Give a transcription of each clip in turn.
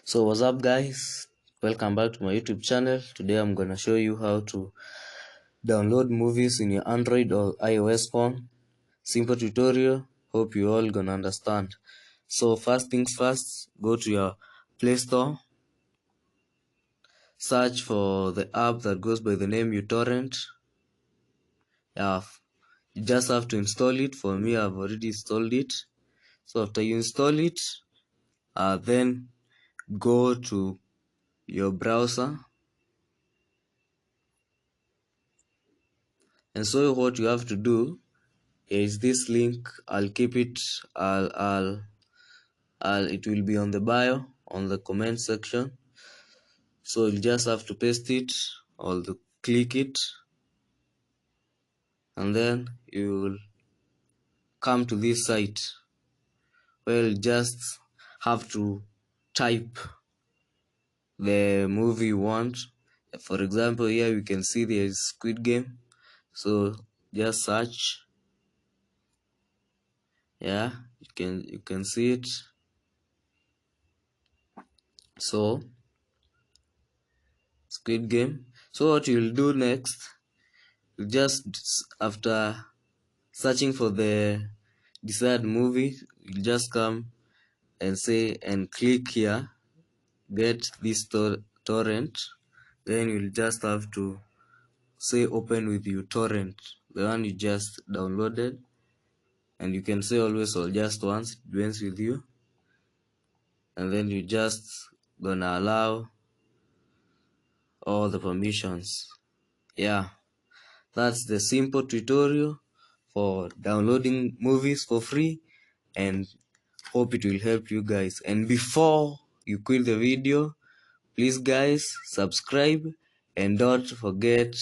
So what's up guys, welcome back to my YouTube channel. Today I'm gonna show you how to download movies in your Android or iOS phone. Simple tutorial, hope you all gonna understand. So first things first, go to your Play Store, search for the app that goes by the name uTorrent. You just have to install it. For me, I've already installed it. So after you install it, then go to your browser. And so what you have to do is this link. I'll keep it. It will be on the bio, on the comment section. So you just have to paste it or click it, and then you will come to this site where you just have to type the movie you want. For example, here we can see there is Squid Game. So just search. Yeah, you can see it. So Squid Game. So what you'll do next, you just after searching for the desired movie, you just come and say and click here, get this torrent. Then you'll just have to say open with uTorrent, the one you just downloaded, and you can say always or just once, it depends with you. And then you just gonna allow all the permissions. Yeah, that's the simple tutorial for downloading movies for free, and hope it will help you guys. And before you quit the video, please guys subscribe and don't forget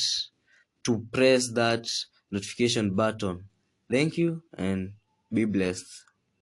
to press that notification button. Thank you and be blessed.